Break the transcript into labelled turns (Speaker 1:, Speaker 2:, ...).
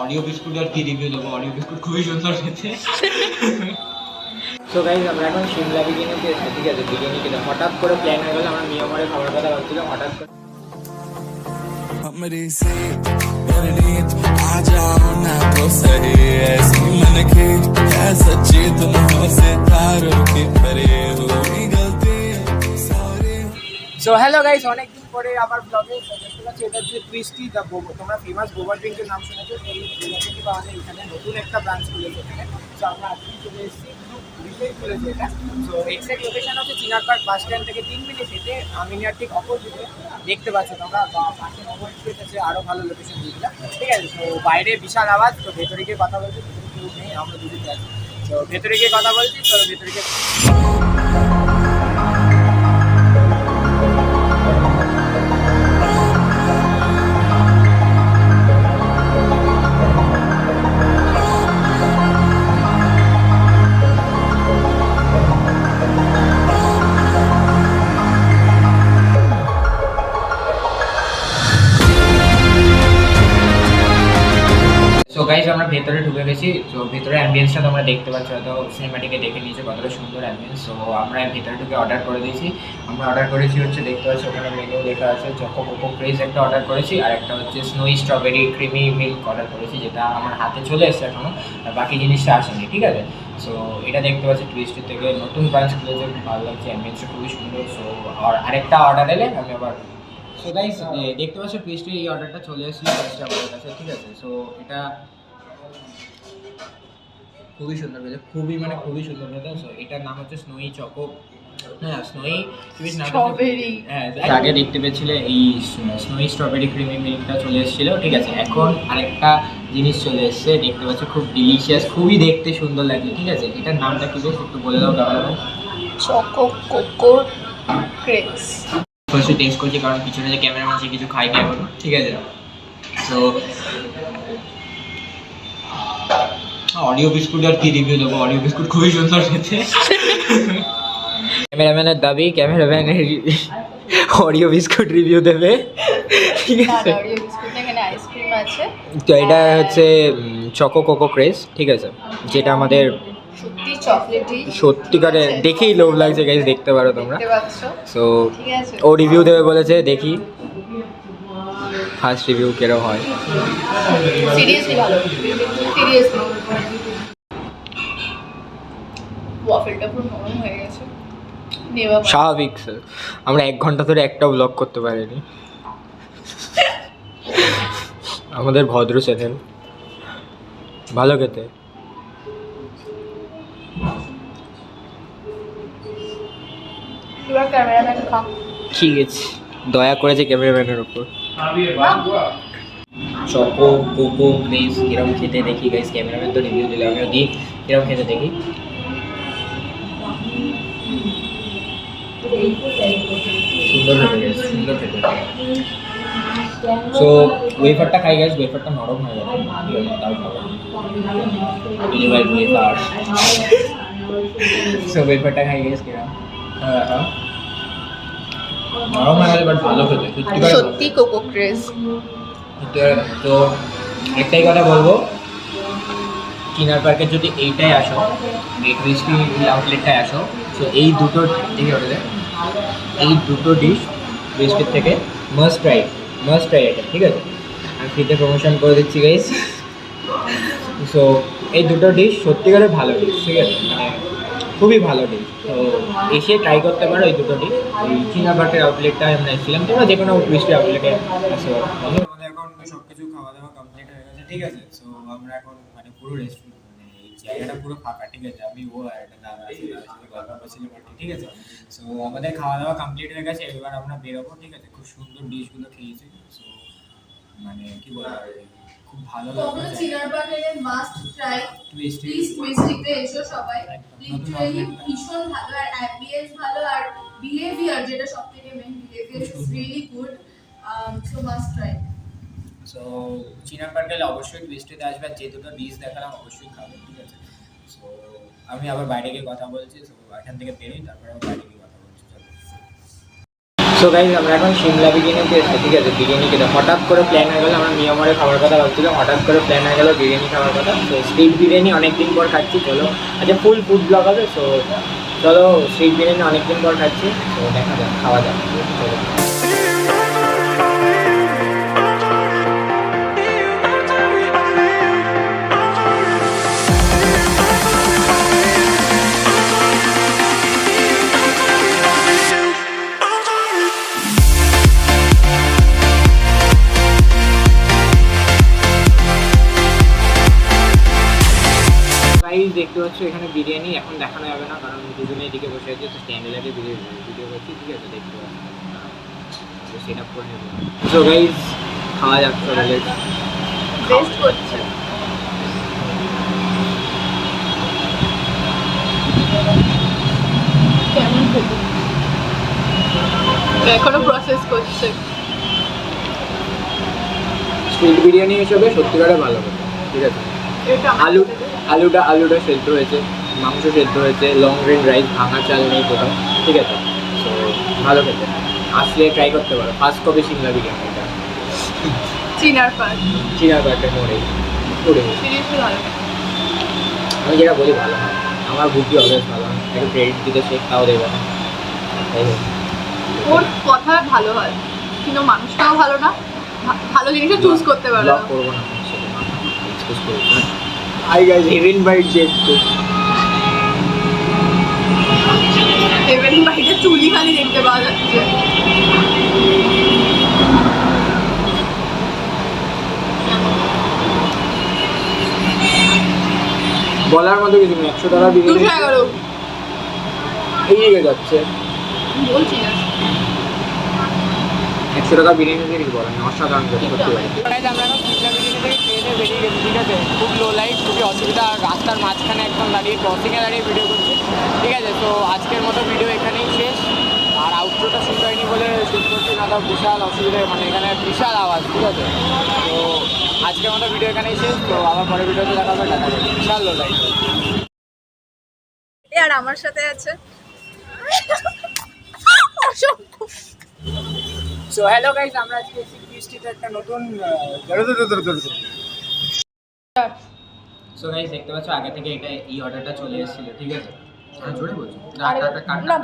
Speaker 1: Oreo biscuit আর কি review দেবো, Oreo biscuit খুবই সুন্দর খেতে।
Speaker 2: সো গাইজ আমরা এখন শিমলা বিরিয়ানিতে এসেছি, ঠিক আছে। বিরিয়ানি খেতে হঠাৎ করে প্ল্যান হয়ে গেল, আমরা মিয়ামারে খাবার কথা ভাবছিলাম, হঠাৎ করে সো হ্যালো গাইস, অনেকদিন পরে আবার ব্লগে দেখতে পাচ্ছি। এটা হচ্ছে টুইস্টি দ্য বোবা। তোমরা ফেমাস বোবা ড্রিঙ্কের নাম শুনেছো, সেই রিলেটেড আমাদের এখানে নতুন একটা ব্রাঞ্চ খুলেছে এখানে। সো আমরা আজকে চলে এসেছি, রিসেন্ট খুলেছে এটা। সো এক্সাক্ট লোকেশন হচ্ছে চিনার পার্ক বাস স্ট্যান্ড থেকে 3 মিনিট হেঁটে আমিনিয়ার ঠিক অপোজিটে দেখতে পাচ্ছ তোমরা, বা পাশে মোবাইল স্ট্রিট আছে, আরও ভালো লোকেশন দিয়েছিলাম, ঠিক আছে। তো বাইরে বিশাল আওয়াজ, তো ভেতরে গিয়ে কথা বলছি, ভেতরে কেউ নেই, আমরা দুদিকে আছি। তো ভেতরে গিয়ে কথা বলছি, তো ভেতরে গিয়ে গাইজ আমরা ভেতরে ঢুকে গেছি। তো ভেতরে অ্যাম্বিয়েন্সটা তোমরা দেখতে পাচ্ছ, হয়তো সিনেমাটিকে দেখে নিয়েছো কতটা সুন্দর অ্যাম্বিয়েন্স। সো আমরা ভেতরে ঢুকে অর্ডার করে দিয়েছি। আমরা অর্ডার করেছি হচ্ছে, দেখতে পাচ্ছ ওখানে মেনু লেখা আছে, চকো কোকো ক্রেজ একটা অর্ডার করেছি, আর একটা হচ্ছে স্নোই স্ট্রবেরি ক্রিমি মিল্ক অর্ডার করেছি, যেটা আমার হাতে চলে এসছে এখনও, আর বাকি জিনিসটা আসেনি, ঠিক আছে। সো এটা দেখতে পাচ্ছি টুইস্টি থেকে নতুন ব্রাঞ্চ খুলেছে, খুব ভালো লাগছে, অ্যাম্বিয়েন্সটা খুবই সুন্দর। সো আর আরেকটা অর্ডার এলে আমি আবার। সো গাইজ দেখতে পাচ্ছ টুইস্টি এই অর্ডারটা চলে এসেছিলো আমাদের কাছে, ঠিক আছে। সো এটা খুবই সুন্দর খেতে, খুবই সুন্দর খেতে। সো এটার নাম হচ্ছে স্নোই চকো, হ্যাঁ স্নোই স্ট্রবেরি। হ্যাঁ আগে দেখতে পেয়েছিলে এই স্নোই স্ট্রবেরি ক্রিমি মিল্কটা চলে এসেছিলো, ঠিক আছে। এখন আরেকটা জিনিস চলে এসছে, দেখতে পাচ্ছ খুব ডিলিশিয়াস, খুবই দেখতে সুন্দর লাগে, ঠিক আছে। এটার নামটা কি বেশ একটু বলে দাও কেমন?
Speaker 3: Choco cocoa craze.
Speaker 1: ফার্স্টে টেস্ট করছি, কারণ পিছনে যে ক্যামেরাম্যান সে কিছু খাই না এখন, ঠিক আছে। সো অরিও বিস্কুট আর কি রিভিউ দেবো, অরিও বিস্কুট খুবই সুন্দর খেতে। ক্যামেরাম্যানের দাবি ক্যামেরাম্যানের অরিও বিস্কুট রিভিউ দেবে, ঠিক আছে।
Speaker 3: অরিও বিস্কুট এখানে আইসক্রিম আছে।
Speaker 1: তো এটা হচ্ছে চকো কোকো ক্রেজ, ঠিক আছে, যেটা আমাদের
Speaker 3: সত্যি চকলেটি,
Speaker 1: সত্যিকারে দেখেই লোভ লাগছে গাইস, দেখতে পারো তোমরা।
Speaker 3: দেখতে পাচ্ছ।
Speaker 1: সো
Speaker 3: ঠিক আছে,
Speaker 1: ও রিভিউ দেবে বলেছে, দেখি ফার্স্ট রিভিউ কেরম হয়।
Speaker 3: সিরিয়াসলি ভালো, সিরিয়াসলি। ওয়াফেলটা পুরো নরম হয়ে গেছে।
Speaker 1: স্বাভাবিক স্যার, আমরা 1 ঘন্টা ধরে একটা ব্লগ করতে পারিনি, আমাদের ভদ্র চ্যানেল। ভালো খেতে।
Speaker 3: ক্যামেরাম্যান খা,
Speaker 1: ঠিক আছে, দয়া করেছে ক্যামেরাম্যানের উপর। চকো কোকো ক্রেজ কিরম খেতে দেখি গাইস, ক্যামেরাম্যান তো রিভিউ দিলে, আমিও দিই কিরম খেতে দেখি। সুন্দর খেতে গাইস, সুন্দর খেতে। সো ওয়েফারটা খাই গাইস, ওয়েফারটা নরম হয়ে গেছে, তাও খাবো ওয়েফার। সো ওয়েফারটা খাই গাইস কিরম, হ্যাঁ নরম হয়ে গেছে, বাট ভালো খেতে
Speaker 3: সত্যি কোকো ক্রেজ।
Speaker 1: তো একটাই কথা বলবো, চিনার পার্কে যদি এইটাই আসো, এই টুইস্টি আউটলেটটায় আসো, তো এই দুটো ডিশ টুইস্টির থেকে মাস্ট ট্রাই এটা, ঠিক আছে। আমি ফ্রিতে প্রমোশন করে দিচ্ছি গাইস। সো এই দুটো ডিশ সত্যিকারের ভালো ডিশ, ঠিক আছে, মানে খুবই ভালো ডিশ। তো এসে ট্রাই করতে পারো এই দুটো ডিশ। এই চিনার পার্কের আউটলেটটায় আমরা এসেছিলাম, তোমরা যে কোনো টুইস্টি আউটলেটে আসতে পারো। আমাদের এখন সব কিছু খাওয়া দাওয়া কমপ্লিট হয়ে গেছে, ঠিক আছে। সো আমরা এখন মানে পুরো রেস্টুরেন্ট, মানে এই জায়গাটা পুরো ফাঁকা, ঠিক আছে। আমি ও আর একটা দাদা আছে, তাদের সাথে গল্প করছিলাম আর কি, ঠিক আছে। সো আমাদের খাওয়া দাওয়া কমপ্লিট হয়ে গেছে, এবার আমরা বেরোবো, ঠিক আছে। খুব সুন্দর ডিশগুলো খেয়েছি। সো মানে কি বলবো, খুব ভালো লাগলো।
Speaker 3: চিনার পার্কের মাস্ট ট্রাই
Speaker 1: টুইস্টি,
Speaker 3: টুইস্টিতে এসো সবাই, লিটারালি ভীষণ ভালো, আর অ্যাম্বিয়েন্স ভালো, আর বিহেভিয়ার, যেটা সবথেকে main, behaviour is really good. So must try.
Speaker 1: So Chinar park গেলে অবশ্যই টুইস্টিতে আসবে, আর যে দুটো ডিশ দেখালাম অবশ্যই খাবে, ঠিক আছে। সো আমি আবার বাইরে গিয়ে কথা বলছি। সো এখান থেকে বেরোই, তারপরে আবার বাইরে গিয়ে কথা বলছি। সো গাইজ আমরা এখন সিমলা বিরিয়ানিতে এসেছি, ঠিক আছে। বিরিয়ানি খেতে হঠাৎ করে প্ল্যান হয়ে গেল, আমরা মিয়ামরে খাবার কথা ভাবছিলাম, হঠাৎ করে প্ল্যান হয়ে গেল বিরিয়ানি খাওয়ার কথা। তো স্ট্রিট বিরিয়ানি অনেকদিন পর খাচ্ছি, চলো আচ্ছা ফুল ফুড ব্লগ হবে। সো চলো স্ট্রিট বিরিয়ানি অনেকদিন পর খাচ্ছি, তো দেখা যাক খাওয়া যাক চলো। দেখতে পাচ্ছ এখানে বিরিয়ানি এখন দেখানো যাবে না, কারণ দুজনে এদিকে বসে আছে, তো স্ট্যান্ডে লাগে ভিডিও করছি, ঠিক আছে। দেখতে পাচ্ছ তো সেট আপ করে নেবো। সো গাইজ খাওয়া যাচ্ছে,
Speaker 3: বেস্ট করছে। কেমন খেতে এখনো প্রসেস করছে।
Speaker 1: স্ট্রিট বিরিয়ানি হিসেবে সত্যিকারে ভালো হবে, ঠিক আছে। আলুটা সেদ্ধ হয়েছে, মাংস সেদ্ধ হয়েছে, লং গ্রেন রাইস, ভাঙা চাল নেই কোথাও, ঠিক আছে। তো ভালো খেতে, আসলে ট্রাই করতে পারো। ফার্স্ট কপি সিমলা বিরিয়ানি, এটা
Speaker 3: চিনার
Speaker 1: পার্কের মোড়ে পড়ে। আমি যেটা বলি ভালো হয়, আমার বুদ্ধি অলওয়েজ ভালো হয়, একটু ক্রেডিট দিতে শেখ তাও দেবে না, তাই হোক।
Speaker 3: ওর কথা ভালো হয় কিন্তু মানুষটাও ভালো না, ভালো জিনিসটা চুজ করতে পারো না।
Speaker 1: করবো না চুজ করবো না। হাই গাইস, হেভেন বাইট জেট
Speaker 3: হেভেন বাইটে চুলি খালি দেখতে পাওয়া যাচ্ছে।
Speaker 1: বলার মতো কিছু নেই। 100 টাকা বিরিয়ানি
Speaker 3: 211
Speaker 1: এই দিকে যাচ্ছে,
Speaker 3: বলছি না।
Speaker 1: 100 টাকা বিরিয়ানি দিয়ে কিছু বলার নেই, অসাধারণ সত্যি ভাই।
Speaker 2: আমরা এখন সিমলা বিরিয়ানি থেকে ট্রেনে বেরিয়ে গেছি, ঠিক আছে। খুব লো লাইট, খুবই অসুবিধা, আর রাস্তার মাঝখানে একদম দাঁড়িয়ে ক্রসিংয়ে দাঁড়িয়ে ভিডিও করছি, ঠিক আছে। তো আজকের মতো ভিডিও এখানেই শেষ, আর আউটরোটা শুট হয়নি বলে শুট করছি না, তো বিশাল অসুবিধা, মানে এখানে বিশাল আওয়াজ, ঠিক আছে। তো আজকের মতো ভিডিও এখানেই শেষ, তো আবার পরে ভিডিওতে দেখা হবে, দেখা যাবে। বিশাল লো লাইট।
Speaker 3: আর আমার সাথে আছে
Speaker 2: সো হ্যালো গাইস, আমরা আজকে টুইস্টিতে একটা নতুন সো গাইস দেখতে পাচ্ছ আগে থেকে এটা এই অর্ডারটা চলে এসেছিল, ঠিক আছে। জোরে বলছো,
Speaker 3: না